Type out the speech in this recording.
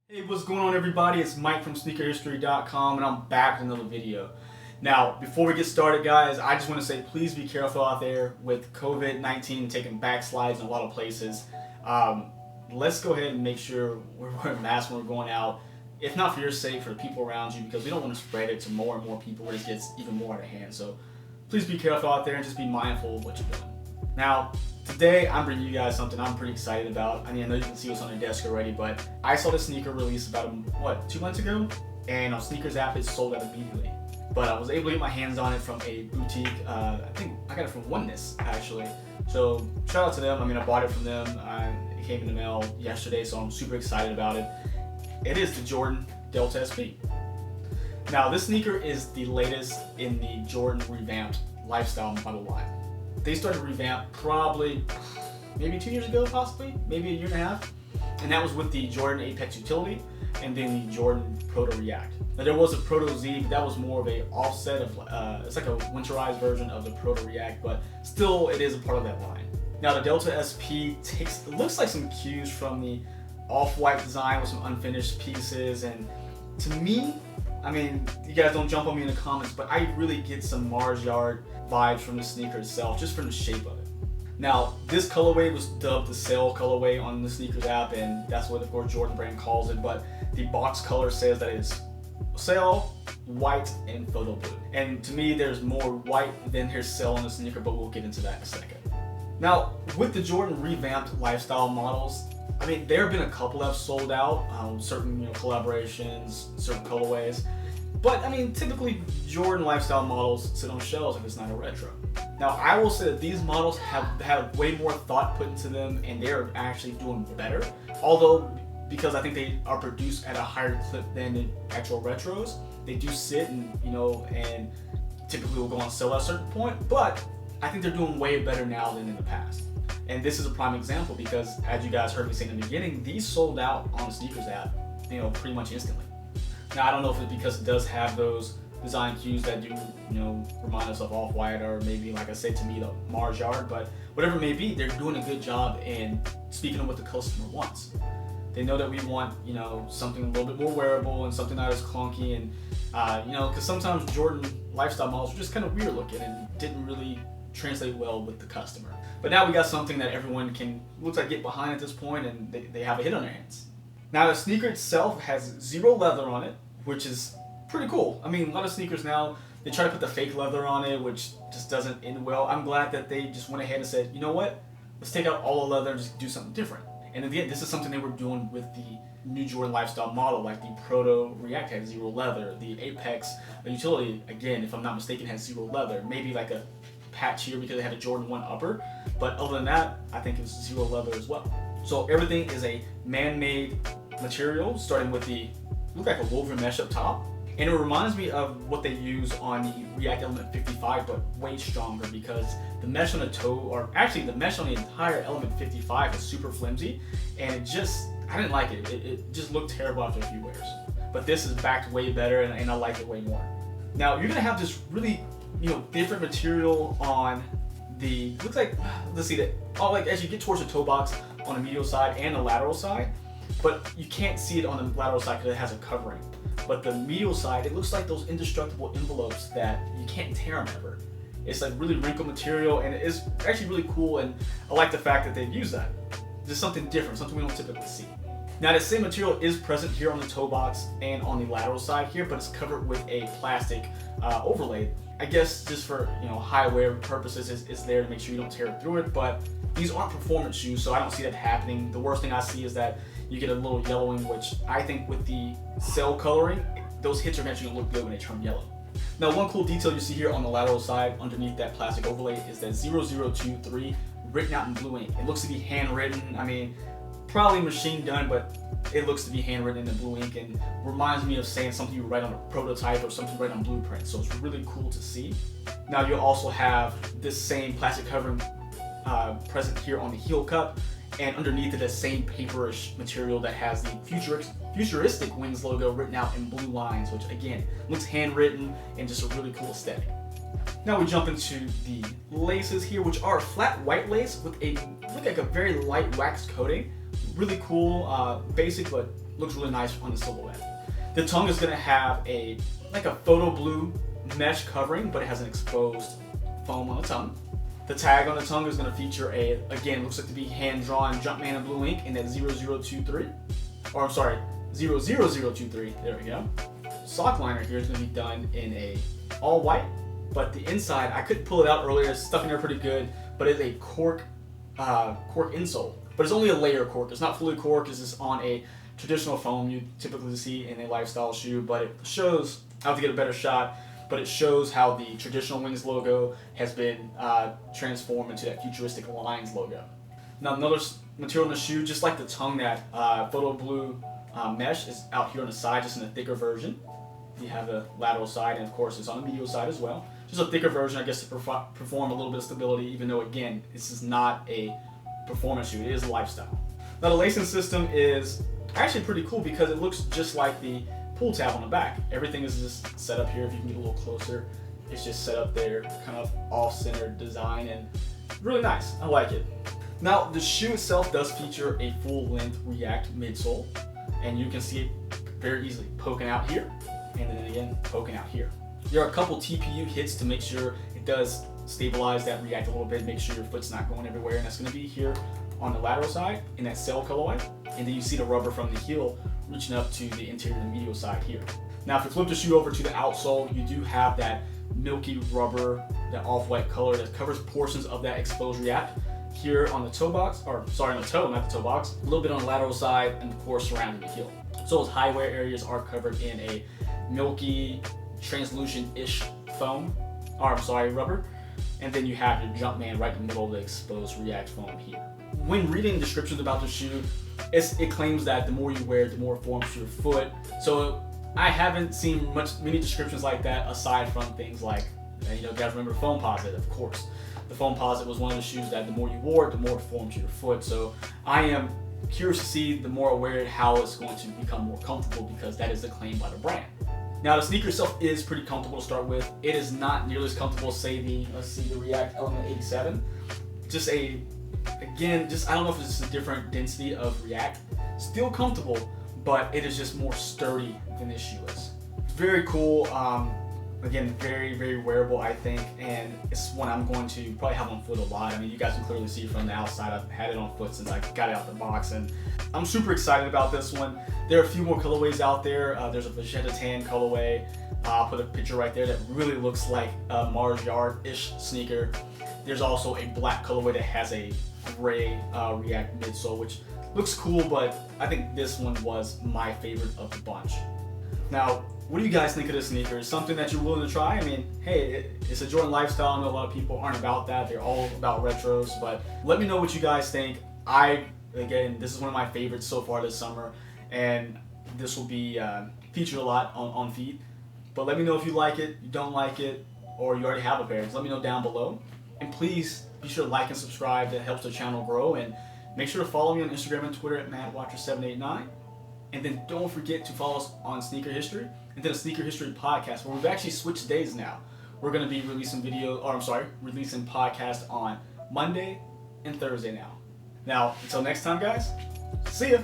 Hey, what's going on everybody? It's Mike from SNKRS and I'm back with another video. Now, before we get started guys, I just want to say please be careful out there with COVID-19 taking backslides in a lot of places. Let's go ahead and make sure we're wearing masks when we're going out. If not for your sake, for the people around you, because we don't want to spread it to more and more people where it gets even more out of hand. So please be careful out there and just be mindful of what you're doing. Now, today I'm bringing you guys something I'm pretty excited about. I mean, I know you can see what's on the desk already, but I saw this sneaker release about, 2 months ago? And on SNKRS app, it sold out immediately. But I was able to get my hands on it from a boutique, I think I got it from Oneness, actually. So shout out to them. I mean, I bought it from them. It came in the mail yesterday, so I'm super excited about it. It is the Jordan Delta SP. Now, this sneaker is the latest in the Jordan revamped lifestyle model line. They started revamp probably maybe 2 years ago, possibly, maybe a year and a half. And that was with the Jordan Apex Utility and then the Jordan Proto React. Now there was a Proto Z, but that was more of a offset of, it's like a winterized version of the Proto React, but still it is a part of that line. Now the Delta SP it looks like some cues from the off-white design with some unfinished pieces, and to me, I mean, you guys don't jump on me in the comments, but I really get some Mars Yard vibes from the sneaker itself, just from the shape of it. Now, this colorway was dubbed the Sail colorway on the SNKRS app, and that's what, of course, Jordan brand calls it, but the box color says that it's Sail, white, and photo blue. And to me, there's more white than there's Sail on the sneaker, but we'll get into that in a second. Now, with the Jordan revamped lifestyle models, I mean, there have been a couple that have sold out, certain collaborations, certain colorways. But I mean, typically Jordan lifestyle models sit on shelves if it's not a retro. Now, I will say that these models have had way more thought put into them, and they're actually doing better. Although, because I think they are produced at a higher clip than the actual retros, they do sit and and typically will go on sale at a certain point. But I think they're doing way better now than in the past. And this is a prime example because, as you guys heard me say in the beginning, these sold out on the SNKRS app, pretty much instantly. Now, I don't know if it's because it does have those design cues that do, remind us of Off-White, or maybe, like I said, to me, the Mars Yard, but whatever it may be, they're doing a good job in speaking of what the customer wants. They know that we want, something a little bit more wearable and something not as clunky, and, because sometimes Jordan lifestyle models are just kind of weird looking and didn't really translate well with the customer. But now we got something that everyone can, looks like, get behind at this point, and they have a hit on their hands. Now, the sneaker itself has zero leather on it, which is pretty cool. I mean, a lot of sneakers now, they try to put the fake leather on it, which just doesn't end well. I'm glad that they just went ahead and said, you know what, let's take out all the leather and just do something different. And again, this is something they were doing with the new Jordan lifestyle model, like the Proto React had zero leather, the Apex Utility, again, if I'm not mistaken, has zero leather. Maybe like a patch here because they had a Jordan 1 upper, but other than that, I think it's zero leather as well. So everything is a man-made material, starting with the, look like a woven mesh up top. And it reminds me of what they use on the React Element 55, but way stronger, because the mesh on the toe, or actually the mesh on the entire Element 55 is super flimsy, and I didn't like it. It just looked terrible after a few wears. But this is backed way better, and I like it way more. Now, you're gonna have this really, different material on the, looks like, let's see that, like as you get towards the toe box on the medial side and the lateral side, but you can't see it on the lateral side because it has a covering. But the medial side, it looks like those indestructible envelopes that you can't tear them ever. It's like really wrinkled material, and it's actually really cool, and I like the fact that they've used that. Just something different, something we don't typically see. Now, the same material is present here on the toe box and on the lateral side here, but it's covered with a plastic overlay. I guess just for high wear purposes, it's there to make sure you don't tear through it, but these aren't performance shoes, so I don't see that happening. The worst thing I see is that you get a little yellowing, which I think with the Sail coloring, those hits are eventually gonna look good when they turn yellow. Now, one cool detail you see here on the lateral side underneath that plastic overlay is that 0023 written out in blue ink. It looks to be handwritten. I mean, probably machine done, but it looks to be handwritten in blue ink, and reminds me of saying something you would write on a prototype or something you write on blueprint. So it's really cool to see. Now, you'll also have this same plastic covering present here on the heel cup, and underneath it, the same paperish material that has the futuristic Wings logo written out in blue lines, which again looks handwritten and just a really cool aesthetic. Now we jump into the laces here, which are flat white lace with look like a very light wax coating. Really cool, basic but looks really nice on the silhouette. The tongue is going to have like a photo blue mesh covering, but it has an exposed foam on the tongue. The tag on the tongue is going to feature again, looks like to be hand-drawn Jumpman in blue ink in that 0023. Or I'm sorry, 00023. There we go. Sock liner here is going to be done in a all white, but the inside, I couldn't pull it out earlier. It's stuck in there pretty good, but it's a cork insole. But it's only a layer cork. It's not fully cork. It's just on a traditional foam you typically see in a lifestyle shoe, but it shows, I have to get a better shot, but it shows how the traditional Wings logo has been transformed into that futuristic Lines logo. Now another material in the shoe, just like the tongue, that photo blue mesh is out here on the side, just in a thicker version. You have the lateral side, and of course it's on the medial side as well. Just a thicker version, I guess, to perform a little bit of stability, even though, again, this is not a performance shoe, it is a lifestyle. Now the lacing system is actually pretty cool because it looks just like the pull tab on the back. Everything is just set up here. If you can get a little closer, it's just set up there, kind of off-center design, and really nice. I like it. Now the shoe itself does feature a full-length React midsole, and you can see it very easily poking out here, and then again poking out here. There are a couple TPU hits to make sure it does stabilize that React a little bit, make sure your foot's not going everywhere, and that's going to be here on the lateral side in that cell colorway, and then you see the rubber from the heel reaching up to the interior and the medial side here. Now if you flip the shoe over to the outsole, you do have that milky rubber, that off-white color that covers portions of that exposed React here on the toe box, or sorry, on the toe, not the toe box, a little bit on the lateral side, and of course surrounding the heel. So those high wear areas are covered in a milky, translucent-ish foam, or I'm sorry, rubber, and then you have your Jumpman right in the middle of the exposed React foam here. When reading descriptions about the shoe, it claims that the more you wear it, the more it forms to your foot. So I haven't seen many descriptions like that aside from things like, you know, guys remember the Foam Posit, of course. The Foam Posit was one of the shoes that the more you wore it, the more it formed to your foot. So I am curious to see, the more I wear it, how it's going to become more comfortable, because that is the claim by the brand. Now the sneaker itself is pretty comfortable to start with. It is not nearly as comfortable as, say, the React Element 87. Again, I don't know if it's just a different density of React. Still comfortable, but it is just more sturdy than this shoe is. It's very cool. Again, very, very wearable, I think, and it's one I'm going to probably have on foot a lot. I mean, you guys can clearly see from the outside, I've had it on foot since I got it out the box, and I'm super excited about this one. There are a few more colorways out there. There's a Vegeta Tan colorway. I'll put a picture right there that really looks like a Mars Yard-ish sneaker. There's also a black colorway that has a gray React midsole, which looks cool, but I think this one was my favorite of the bunch. Now, what do you guys think of this sneaker? Is something that you're willing to try? I mean, hey, it's a Jordan lifestyle. I know a lot of people aren't about that. They're all about retros, but let me know what you guys think. Again, this is one of my favorites so far this summer, and this will be featured a lot on feed. But let me know if you like it, you don't like it, or you already have a pair. Just let me know down below. And please be sure to like and subscribe. That helps the channel grow. And make sure to follow me on Instagram and Twitter at MattWatcher789. And then don't forget to follow us on Sneaker History, and then a Sneaker History podcast, where we've actually switched days now. We're going to be releasing releasing podcasts on Monday and Thursday now. Now, until next time, guys, see ya.